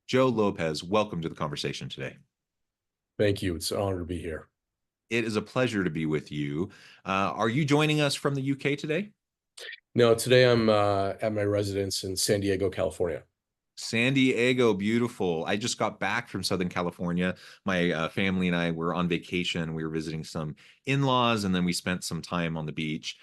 Joe Lopez, welcome to the conversation today. Thank you. It's an honor to be here. It is a pleasure to be with you. Are you joining us from the UK today? No, today I'm at my residence in San Diego, California. San Diego, beautiful. I just got back from Southern California. My family and I were on vacation. We were visiting some in-laws, and then we spent some time on the beach.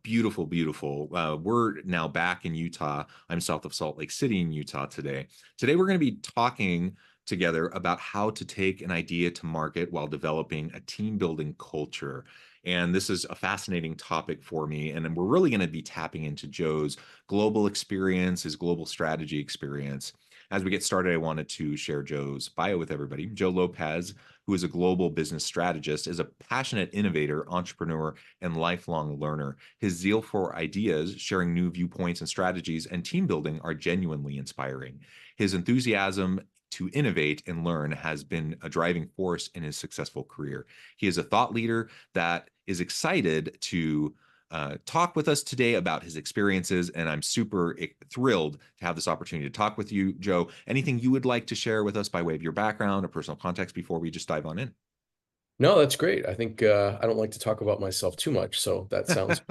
Beautiful, beautiful. We're now back in Utah. I'm south of Salt Lake City in Utah today. Today, we're going to be talking together about how to take an idea to market while developing a team building culture. And this is a fascinating topic for me. And we're really going to be tapping into Joe's global experience, his global strategy experience. As we get started, I wanted to share Joe's bio with everybody. Joe Lopez, who is a global business strategist, is a passionate innovator, entrepreneur, and lifelong learner. His zeal for ideas, sharing new viewpoints and strategies, and team building are genuinely inspiring. His enthusiasm to innovate and learn has been a driving force in his successful career. He is a thought leader that is excited to talk with us today about his experiences, and I'm super thrilled to have this opportunity to talk with you, Joe. Anything you would like to share with us by way of your background or personal context before we just dive on in? No, that's great. I think I don't like to talk about myself too much, so that sounds.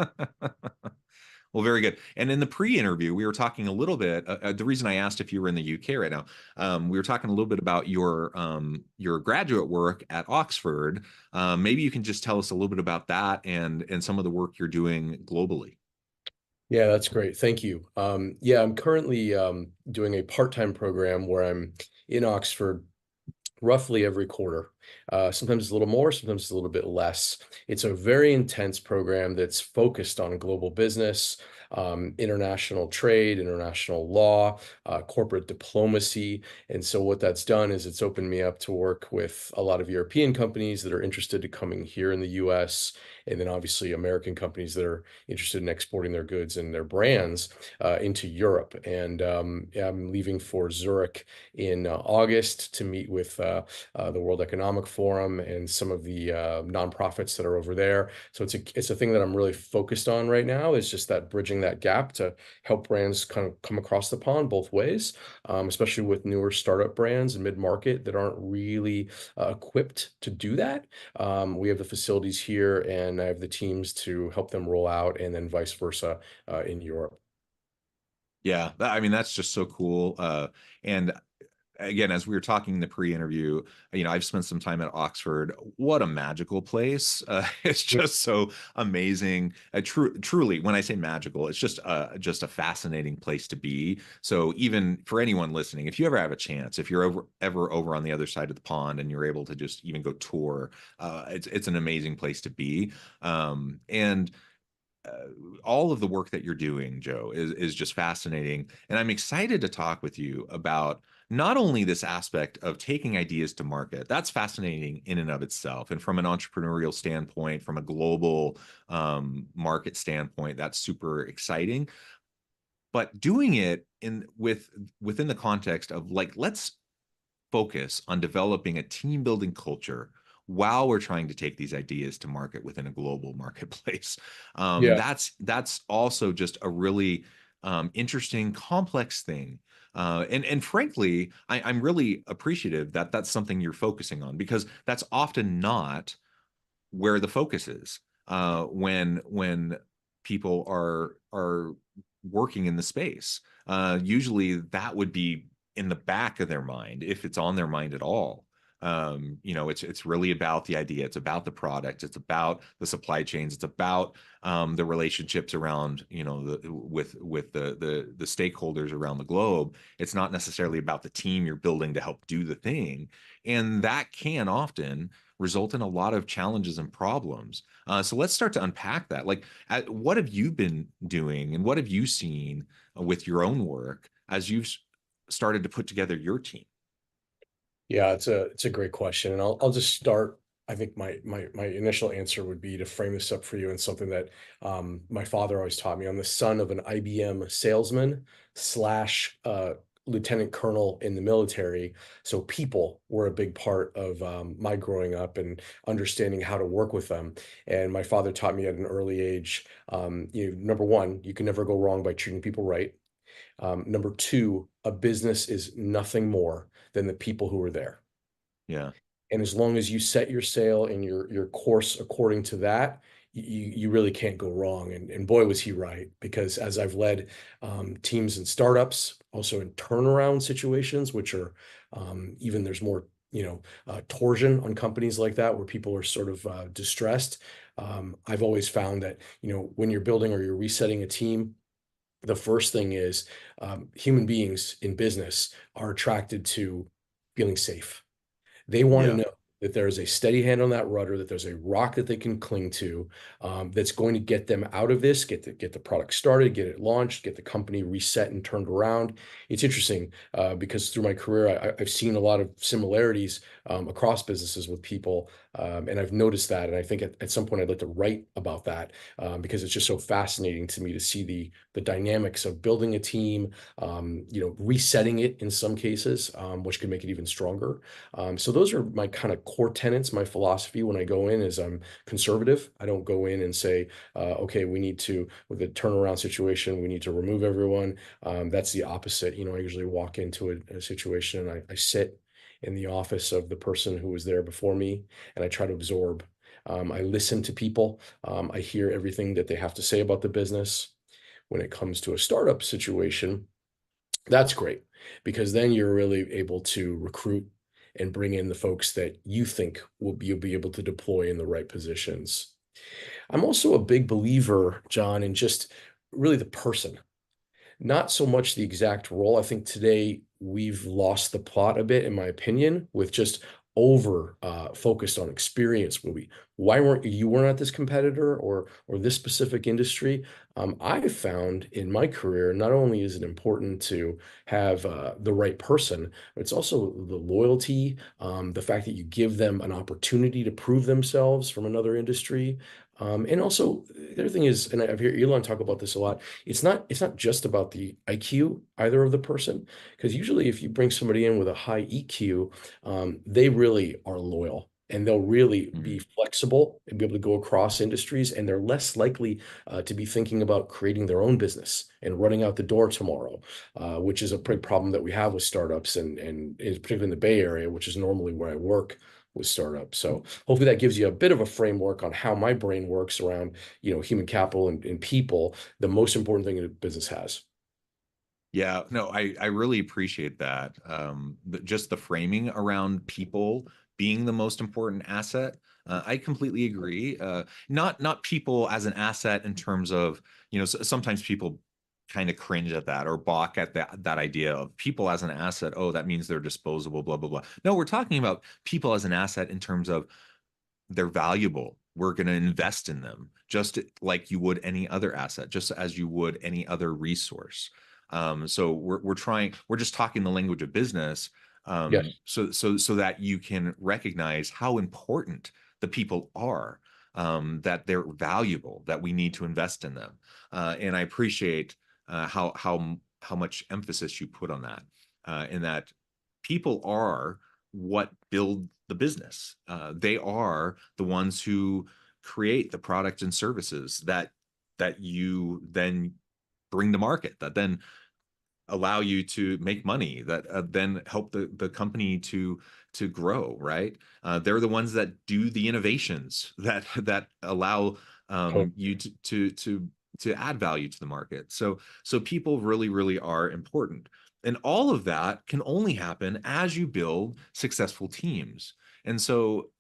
Well, very good. And in the pre-interview, we were talking a little bit. The reason I asked if you were in the UK right now, we were talking a little bit about your graduate work at Oxford. Maybe you can just tell us a little bit about that and some of the work you're doing globally. Yeah, that's great. Thank you. Yeah, I'm currently doing a part-time program where I'm in Oxford roughly every quarter. Sometimes it's a little more, sometimes it's a little bit less. It's a very intense program that's focused on global business, international trade, international law, corporate diplomacy. And so what that's done is it's opened me up to work with a lot of European companies that are interested in coming here in the US, and then obviously American companies that are interested in exporting their goods and their brands into Europe. And yeah, I'm leaving for Zurich in August to meet with the World Economic Forum and some of the nonprofits that are over there. So it's a thing that I'm really focused on right now, is just that bridging that gap to help brands kind of come across the pond both ways, especially with newer startup brands and mid-market that aren't really equipped to do that. We have the facilities here, and I have the teams to help them roll out, and then vice versa in Europe. Yeah, I mean that's just so cool. And again, as we were talking in the pre-interview, I've spent some time at Oxford. What a magical place! It's just so amazing. Truly, when I say magical, it's just a fascinating place to be. So even for anyone listening, if you ever have a chance, if you're ever over on the other side of the pond and you're able to just even go tour, it's an amazing place to be. And all of the work that you're doing, Joe, is just fascinating. And I'm excited to talk with you about not only this aspect of taking ideas to market, that's fascinating in and of itself. And from an entrepreneurial standpoint, from a global market standpoint, that's super exciting. But doing it within the context of like, let's focus on developing a team building culture while we're trying to take these ideas to market within a global marketplace. Yeah. That's also just a really interesting, complex thing. And frankly, I'm really appreciative that that's something you're focusing on because that's often not where the focus is when people are working in the space. Usually, that would be in the back of their mind if it's on their mind at all. It's really about the idea. It's about the product. It's about the supply chains. It's about the relationships around with the stakeholders around the globe. It's not necessarily about the team you're building to help do the thing, and that can often result in a lot of challenges and problems. So let's start to unpack that. Like, what have you been doing, and what have you seen with your own work as you've started to put together your team? Yeah, it's a great question, and I'll just start. I think my initial answer would be to frame this up for you in something that my father always taught me. I'm the son of an IBM salesman slash lieutenant colonel in the military, so people were a big part of my growing up and understanding how to work with them. And my father taught me at an early age, number one, you can never go wrong by treating people right. Number two, a business is nothing more than the people who are there. Yeah. And as long as you set your sail and your course according to that, you really can't go wrong. And boy, was he right, because as I've led teams in startups, also in turnaround situations, which are even there's more, torsion on companies like that where people are sort of distressed. I've always found that, when you're building or you're resetting a team, the first thing is human beings in business are attracted to feeling safe. They want to Yeah. know that there is a steady hand on that rudder, that there's a rock that they can cling to, that's going to get them out of this, get the product started, get it launched, get the company reset and turned around. It's interesting because through my career, I've seen a lot of similarities across businesses with people, and I've noticed that. And I think at some point I'd like to write about that because it's just so fascinating to me to see the dynamics of building a team, resetting it in some cases, which can make it even stronger. So those are my kind of core tenets. My philosophy when I go in is I'm conservative. I don't go in and say, okay, with a turnaround situation, we need to remove everyone. That's the opposite. I usually walk into a situation and I sit in the office of the person who was there before me and I try to absorb. I listen to people. I hear everything that they have to say about the business. When it comes to a startup situation, that's great because then you're really able to recruit and bring in the folks that you think you'll be able to deploy in the right positions. I'm also a big believer, John, in just really the person, not so much the exact role. I think today we've lost the plot a bit, in my opinion, with just over focused on experience. Why weren't you weren't at this competitor or this specific industry? I've found in my career, not only is it important to have the right person, but it's also the loyalty, the fact that you give them an opportunity to prove themselves from another industry. And also, the other thing is, and I've heard Elon talk about this a lot, it's not just about the IQ either of the person, because usually if you bring somebody in with a high EQ, they really are loyal and they'll really be Mhm. flexible and be able to go across industries, and they're less likely to be thinking about creating their own business and running out the door tomorrow, which is a big problem that we have with startups and particularly in the Bay Area, which is normally where I work with startups. So hopefully that gives you a bit of a framework on how my brain works around, human capital and people, the most important thing a business has. Yeah, no, I really appreciate that. Just the framing around people being the most important asset. I completely agree. Not people as an asset in terms of, sometimes people kind of cringe at that or balk at that idea of people as an asset. Oh, that means they're disposable, blah, blah, blah. No, we're talking about people as an asset in terms of they're valuable. We're going to invest in them just like you would any other asset, just as you would any other resource. So we're just talking the language of business, Yes. so that you can recognize how important the people are, that they're valuable, that we need to invest in them. And I appreciate how much emphasis you put on that, in that people are what build the business. They are the ones who create the products and services that you then bring to market, that then allow you to make money, that then help the company to grow, right? They're the ones that do the innovations that allow you to add value to the market. So people really are important. And all of that can only happen as you build successful teams. And so,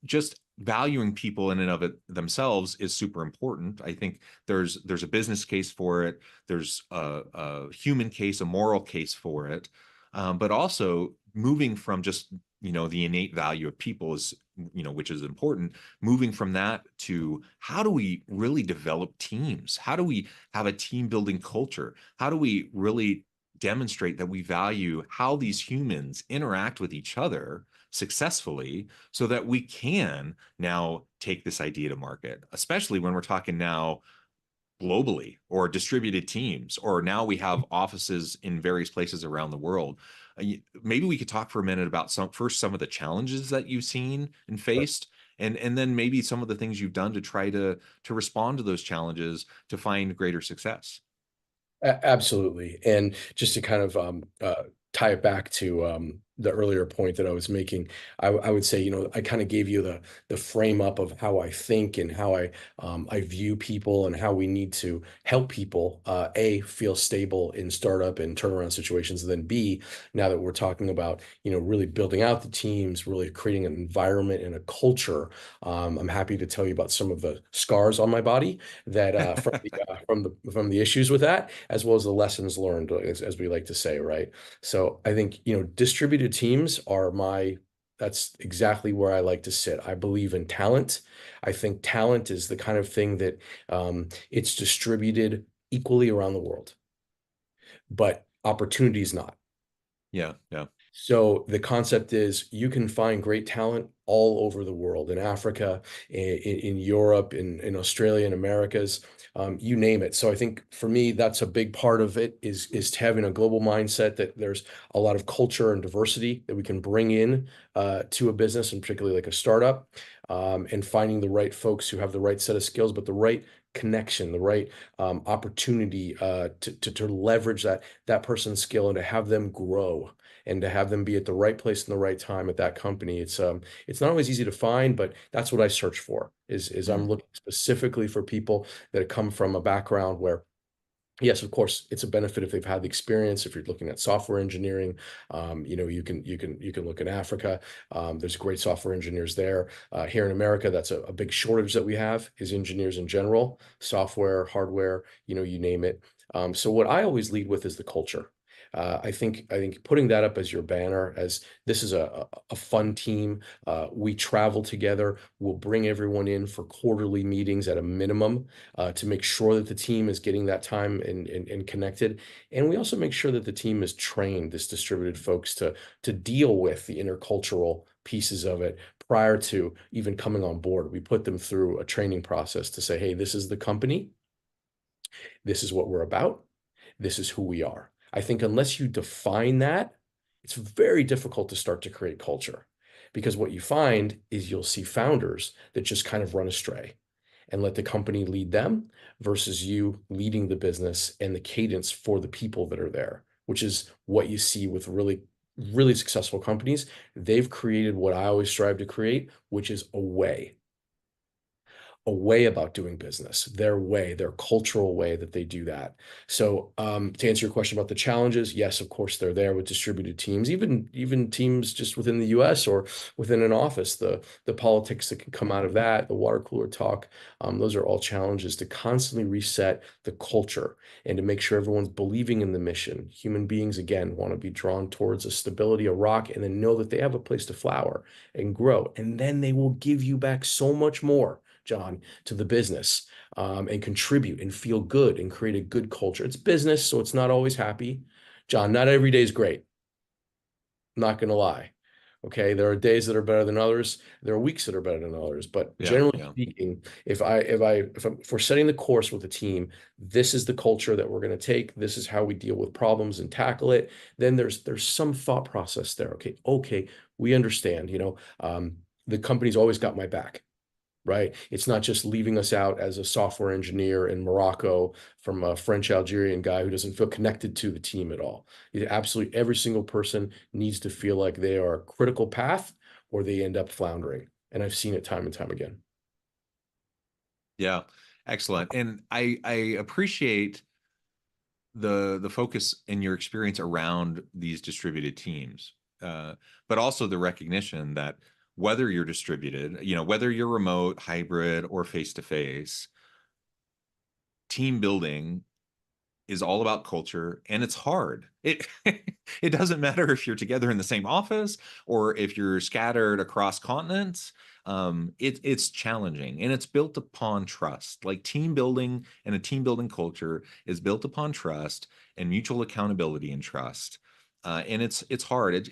just valuing people in and of it themselves is super important. I think there's a business case for it, there's a human case, a moral case for it, but also moving from just the innate value of people is, which is important, moving from that to how do we really develop teams, how do we have a team building culture, how do we really demonstrate that we value how these humans interact with each other successfully, so that we can now take this idea to market, especially when we're talking now globally or distributed teams, or now we have offices in various places around the world. Maybe we could talk for a minute about some of the challenges that you've seen and faced, and then maybe some of the things you've done to try to respond to those challenges to find greater success. Absolutely. And just to kind of tie it back to the earlier point that I was making, I would say, I kind of gave you the frame up of how I think and how I view people and how we need to help people, A, feel stable in startup and turnaround situations, and then B, now that we're talking about, really building out the teams, really creating an environment and a culture, I'm happy to tell you about some of the scars on my body that from the issues with that, as well as the lessons learned, as we like to say, right? So I think, distributed teams are that's exactly where I like to sit. I believe in talent. I think talent is the kind of thing that it's distributed equally around the world, but opportunity is not. Yeah, yeah. So the concept is you can find great talent all over the world, in Africa, in Europe, in Australia, in Americas, you name it. So I think for me, that's a big part of it is having a global mindset that there's a lot of culture and diversity that we can bring in to a business, and particularly like a startup, and finding the right folks who have the right set of skills, but the right connection, the right opportunity to leverage that person's skill and to have them grow and to have them be at the right place in the right time at that company. It's not always easy to find, but that's what I search for is I'm Mm. looking specifically for people that come from a background where, yes, of course, it's a benefit if they've had the experience. If you're looking at software engineering, you can look at Africa. There's great software engineers there. Here in America, that's a big shortage that we have is engineers in general, software, hardware, you name it. So what I always lead with is the culture. I think putting that up as your banner, as this is a fun team. We travel together. We'll bring everyone in for quarterly meetings at a minimum to make sure that the team is getting that time and connected. And we also make sure that the team is trained, this distributed folks, to deal with the intercultural pieces of it prior to even coming on board. We put them through a training process to say, hey, this is the company, this is what we're about, this is who we are. I think unless you define that, it's very difficult to start to create culture because what you find is you'll see founders that just kind of run astray and let the company lead them versus you leading the business and the cadence for the people that are there, which is what you see with really, really successful companies. They've created what I always strive to create, which is a way about doing business, their way, their cultural way that they do that. So, to answer your question about the challenges, yes, of course, they're there with distributed teams, even teams just within the U.S. or within an office. The politics that can come out of that, the water cooler talk, those are all challenges to constantly reset the culture and to make sure everyone's believing in the mission. Human beings, again, want to be drawn towards a stability, a rock, and then know that they have a place to flower and grow, and then they will give you back so much more, John, to the business, and contribute and feel good and create a good culture. It's business, so it's not always happy. John, not every day is great. I'm not going to lie. Okay, there are days that are better than others. There are weeks that are better than others. But Yeah, generally yeah. speaking, if we're setting the course with the team, this is the culture that we're going to take. This is how we deal with problems and tackle it. Then there's some thought process there. Okay, we understand. The company's always got my back, right? It's not just leaving us out as a software engineer in Morocco from a French Algerian guy who doesn't feel connected to the team at all. Absolutely every single person needs to feel like they are a critical path or they end up floundering. And I've seen it time and time again. Yeah. Excellent. And I appreciate the focus in your experience around these distributed teams, but also the recognition that whether you're distributed, whether you're remote, hybrid, or face to face, team building is all about culture and it's hard. It doesn't matter if you're together in the same office or if you're scattered across continents. It's challenging and it's built upon trust. Like team building and a team building culture is built upon trust and mutual accountability and trust. And it's hard.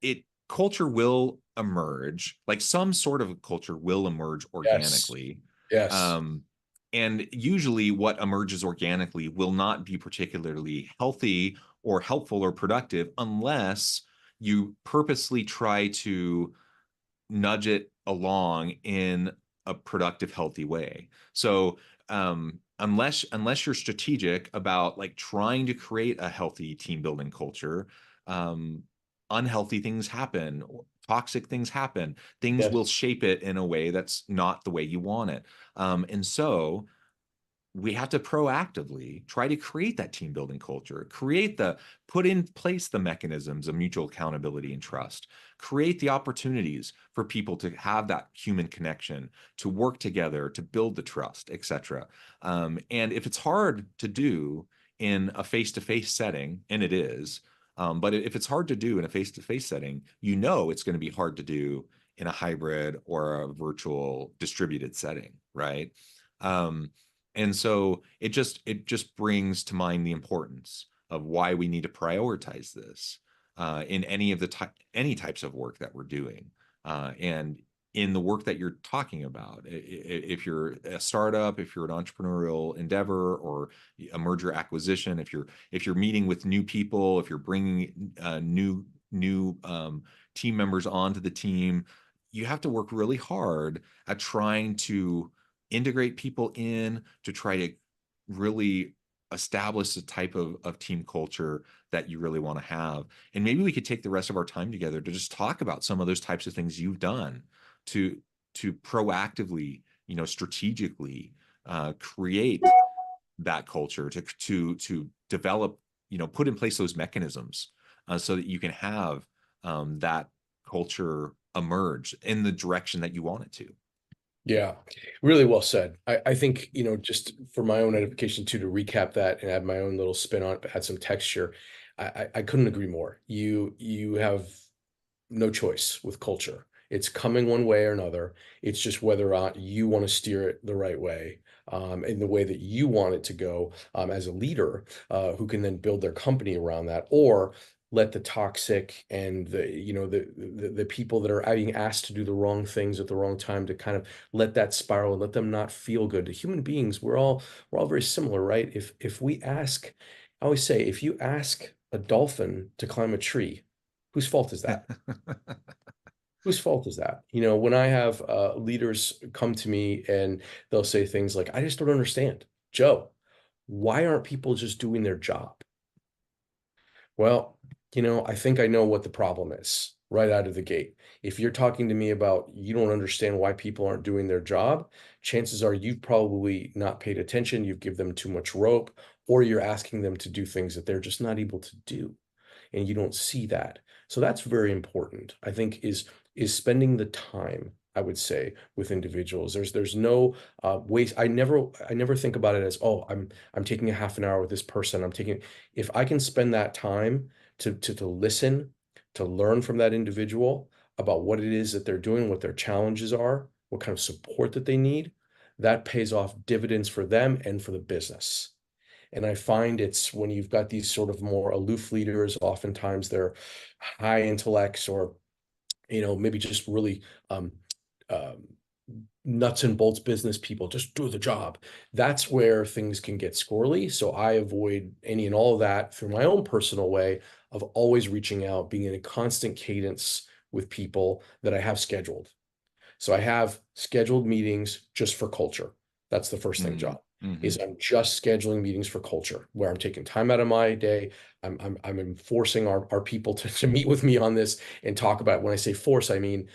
It culture will emerge, like some sort of culture will emerge Yes. organically. Yes. Um, and usually, what emerges organically will not be particularly healthy or helpful or productive unless you purposely try to nudge it along in a productive, healthy way. So, unless you're strategic about like trying to create a healthy team building culture, um, unhealthy things happen, toxic things happen, things Yes. will shape it in a way that's not the way you want it. And so we have to proactively try to create that team building culture, put in place the mechanisms of mutual accountability and trust, create the opportunities for people to have that human connection, to work together, to build the trust, etc. And if it's hard to do in a face-to-face setting, and it is, but if it's hard to do in a face-to-face setting, you know it's going to be hard to do in a hybrid or a virtual distributed setting, right? Um, and so it just brings to mind the importance of why we need to prioritize this in any types of work that we're doing, and in the work that you're talking about. If you're a startup, if you're an entrepreneurial endeavor or a merger acquisition, if you're meeting with new people, if you're bringing new team members onto the team, you have to work really hard at trying to integrate people in, to try to really establish the type of team culture that you really want to have. And maybe we could take the rest of our time together to just talk about some of those types of things you've done to proactively, strategically create that culture, to develop, put in place those mechanisms so that you can have that culture emerge in the direction that you want it to. Yeah, really well said. I think, just for my own edification too, to recap that and add my own little spin on it, add some texture. I couldn't agree more. You have no choice with culture. It's coming one way or another. It's just whether or not you want to steer it the right way, in the way that you want it to go, as a leader, who can then build their company around that, or let the toxic and the people that are being asked to do the wrong things at the wrong time to kind of let that spiral and let them not feel good. To human beings, we're all very similar, right? If we ask, I always say, if you ask a dolphin to climb a tree, whose fault is that? Whose fault is that? When I have leaders come to me and they'll say things like, I just don't understand. Joe, why aren't people just doing their job? Well, I think I know what the problem is right out of the gate. If you're talking to me about you don't understand why people aren't doing their job, chances are you've probably not paid attention, you've given them too much rope, or you're asking them to do things that they're just not able to do, and you don't see that. So that's very important, I think, is spending the time, I would say, with individuals. There's no waste. I never think about it as, oh, I'm taking a half an hour with this person. If I can spend that time to listen, to learn from that individual about what it is that they're doing, what their challenges are, what kind of support that they need, that pays off dividends for them and for the business. And I find it's when you've got these sort of more aloof leaders, oftentimes they're high intellects, or, maybe just really um, um, nuts and bolts business people, just do the job. That's where things can get squirrely. So I avoid any and all of that through my own personal way of always reaching out, being in a constant cadence with people that I have scheduled. So I have scheduled meetings just for culture. That's the first thing, Mm, John, is mhm. I'm just scheduling meetings for culture where I'm taking time out of my day. I'm enforcing our people to meet with me on this and talk about, when I say force, I mean,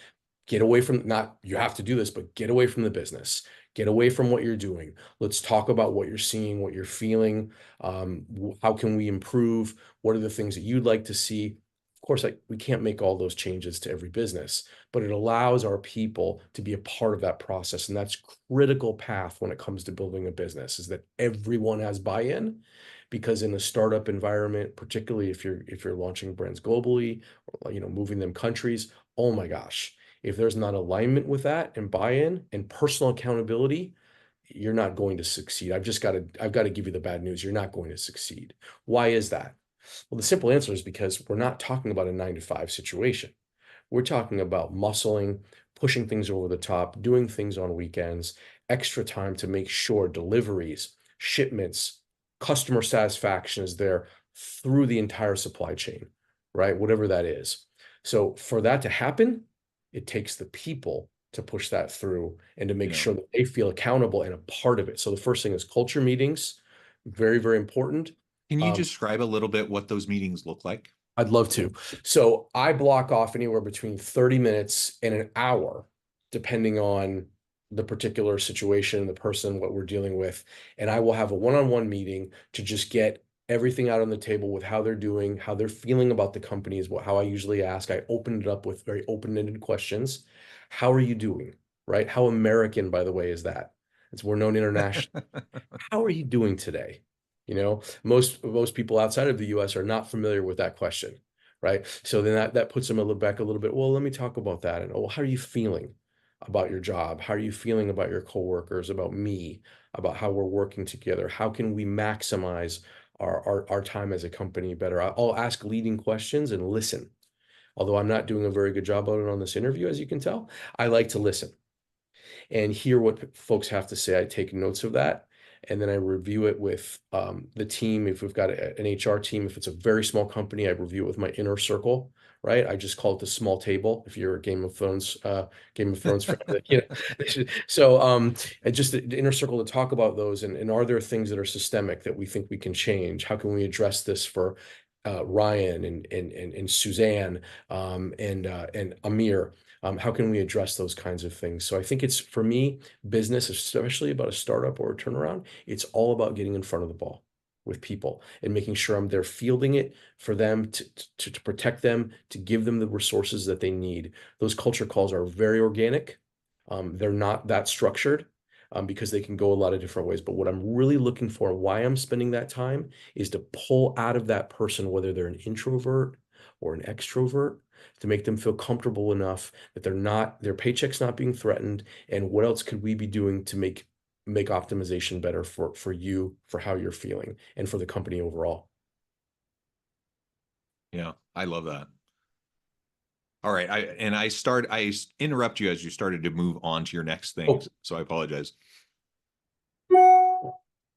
get away from, not you have to do this, but get away from the business. Get away from what you're doing. Let's talk about what you're seeing, what you're feeling. How can we improve? What are the things that you'd like to see? Of course, we can't make all those changes to every business, but it allows our people to be a part of that process. And that's critical path when it comes to building a business, is that everyone has buy-in. Because in a startup environment, particularly if you're launching brands globally, or moving them countries, oh my gosh, if there's not alignment with that and buy-in and personal accountability, you're not going to succeed. I've got to give you the bad news. You're not going to succeed. Why is that? Well, the simple answer is because we're not talking about a 9 to 5 situation. We're talking about muscling, pushing things over the top, doing things on weekends, extra time to make sure deliveries, shipments, customer satisfaction is there through the entire supply chain, right? Whatever that is. So for that to happen, it takes the people to push that through and to make Yeah. sure that they feel accountable and a part of it. So the first thing is culture meetings, very, very important. Can you Um, describe a little bit what those meetings look like? I'd love to. So I block off anywhere between 30 minutes and an hour, depending on the particular situation, the person, what we're dealing with. And I will have a one-on-one meeting to just get everything out on the table with how they're doing, how they're feeling about the company is how I usually ask. I open it up with very open-ended questions. How are you doing? Right? How American, by the way, is that? We're known internationally. How are you doing today? Most people outside of the US are not familiar with that question, right? So then that puts them a little back a little bit. Well, let me talk about that. And oh, how are you feeling about your job? How are you feeling about your coworkers, about me, about how we're working together? How can we maximize our time as a company better? I'll ask leading questions and listen. Although I'm not doing a very good job of it on this interview, as you can tell, I like to listen and hear what folks have to say. I take notes of that, and then I review it with the team. If we've got an HR team, if it's a very small company, I review it with my inner circle. Right, I just call it the small table. If you're a Game of Thrones fan, so and just the inner circle to talk about those, and are there things that are systemic that we think we can change? How can we address this for Ryan and Suzanne and Amir? How can we address those kinds of things? So I think it's, for me, business, especially about a startup or a turnaround, it's all about getting in front of the ball with people and making sure I'm there fielding it for them to protect them, to give them the resources that they need. Those culture calls are very organic. They're not that structured. Because they can go a lot of different ways. But what I'm really looking for, why I'm spending that time, is to pull out of that person, whether they're an introvert or an extrovert, to make them feel comfortable enough that their paycheck's not being threatened. And what else could we be doing to make optimization better for you, for how you're feeling, and for the company overall? Yeah, I love that. All right, I interrupt you as you started to move on to your next Oh, things, so I apologize.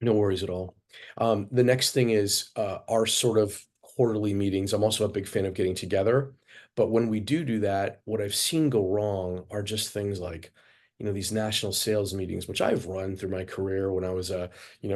no worries at all. The next thing is our sort of quarterly meetings. I'm also a big fan of getting together, but when we do that, what I've seen go wrong are just things like, these national sales meetings, which I've run through my career when I was,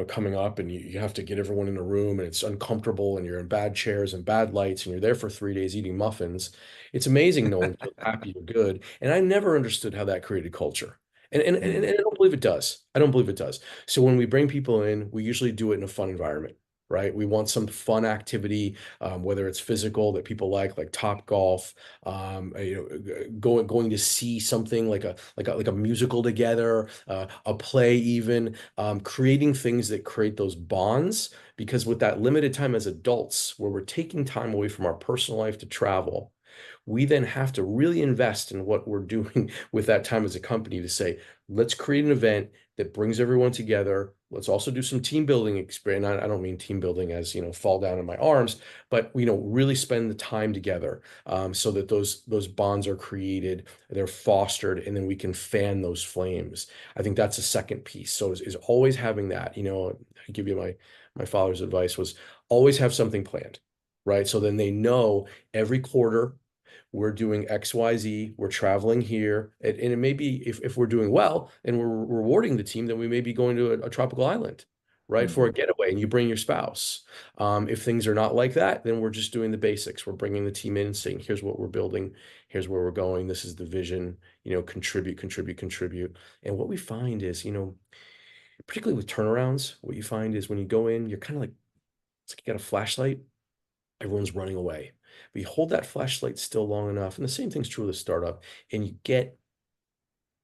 coming up, and you have to get everyone in a room, and it's uncomfortable, and you're in bad chairs and bad lights, and you're there for 3 days eating muffins. It's amazing no one feels happy or good, and I never understood how that created culture. And Mm, I don't believe it does. I don't believe it does. So when we bring people in, we usually do it in a fun environment, right? We want some fun activity, whether it's physical that people like Top Golf, going to see something like a musical together, a play even, creating things that create those bonds. Because with that limited time as adults, where we're taking time away from our personal life to travel, we then have to really invest in what we're doing with that time as a company to say, let's create an event that brings everyone together. Let's also do some team building experience. I don't mean team building as, fall down in my arms, but, really spend the time together, so that those bonds are created, they're fostered, and then we can fan those flames. I think that's a second piece. So is always having that, I give you my father's advice was always have something planned, right? So then they know every quarter we're doing XYZ, we're traveling here. And it may be, if we're doing well and we're rewarding the team, then we may be going to a tropical island, right, for a mhm. getaway, and you bring your spouse. If things are not like that, then we're just doing the basics. We're bringing the team in and saying, here's what we're building, here's where we're going, this is the vision, contribute, contribute, contribute. And what we find is, particularly with turnarounds, what you find is when you go in, you're kind of like, it's like you got a flashlight, everyone's running away. But you hold that flashlight still long enough, and the same thing's true with a startup, and you get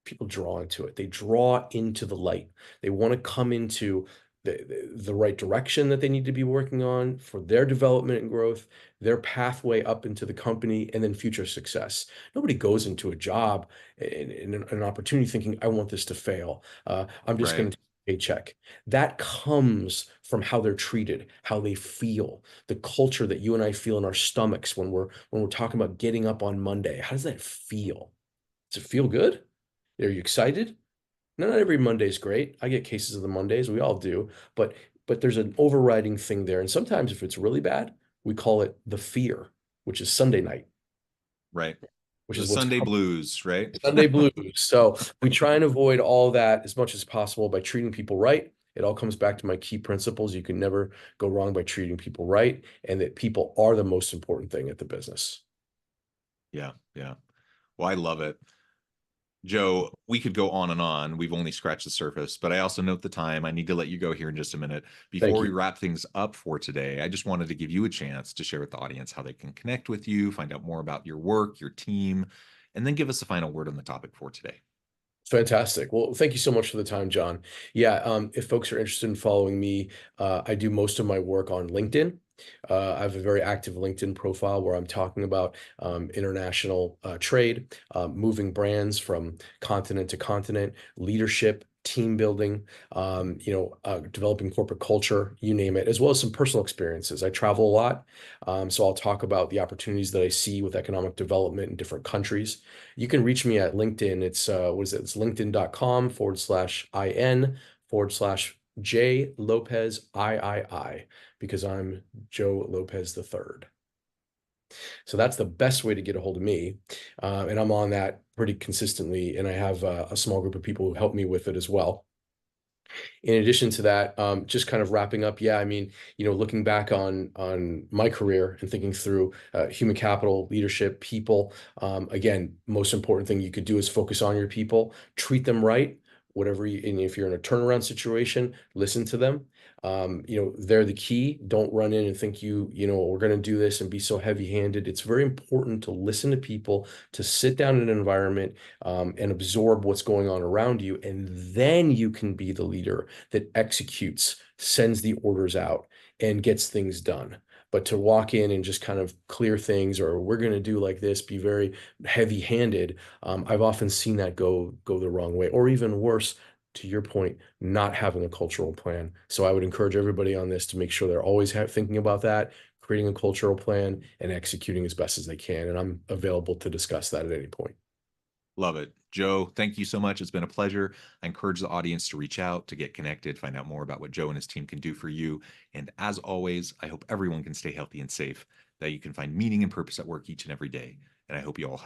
people draw into it. They draw into the light. They want to come into the right direction that they need to be working on for their development and growth, their pathway up into the company, and then future success. Nobody goes into a job and an opportunity thinking, I want this to fail. I'm just Right. going to take a paycheck. That comes from how they're treated, how they feel, the culture that you and I feel in our stomachs when we're talking about getting up on Monday. How does that feel? Does it feel good? Are you excited? No, not every Monday is great. I get cases of the Mondays. We all do. But there's an overriding thing there. And sometimes if it's really bad, we call it the fear, which is Sunday night. Right. which The is what's Sunday coming. blues, right? Sunday blues. So we try and avoid all that as much as possible by treating people right. It all comes back to my key principles. You can never go wrong by treating people right, and that people are the most important thing at the business. Yeah, yeah. Well, I love it. Joe, we could go on and on. We've only scratched the surface, but I also note the time. I need to let you go here in just a minute. Thank Before we you. wrap things up for today, I just wanted to give you a chance to share with the audience how they can connect with you, find out more about your work, your team, and then give us a final word on the topic for today. Fantastic. Well, thank you so much for the time, John. Yeah, if folks are interested in following me, I do most of my work on LinkedIn. I have a very active LinkedIn profile where I'm talking about international trade, moving brands from continent to continent, leadership, team building, developing corporate culture, you name it, as well as some personal experiences. I travel a lot, so I'll talk about the opportunities that I see with economic development in different countries. You can reach me at LinkedIn. It's what is it? It's linkedin.com/IN/J Lopez III, because I'm Joe Lopez the third. So that's the best way to get a hold of me. And I'm on that pretty consistently. And I have a small group of people who help me with it as well. In addition to that, just kind of wrapping up, yeah, I mean, looking back on my career and thinking through human capital, leadership, people, again, most important thing you could do is focus on your people, treat them right, whatever you, and if you're in a turnaround situation, listen to them. They're the key. Don't run in and think we're going to do this and be so heavy-handed. It's very important to listen to people, to sit down in an environment and absorb what's going on around you. And then you can be the leader that executes, sends the orders out, and gets things done. But to walk in and just kind of clear things, or we're going to do like this, be very heavy-handed, I've often seen that go the wrong way, or even worse, to your point, not having a cultural plan. So I would encourage everybody on this to make sure they're always thinking about that, creating a cultural plan, and executing as best as they can. And I'm available to discuss that at any point. Love it. Joe, thank you so much. It's been a pleasure. I encourage the audience to reach out, to get connected, find out more about what Joe and his team can do for you. And as always, I hope everyone can stay healthy and safe, that you can find meaning and purpose at work each and every day. And I hope you all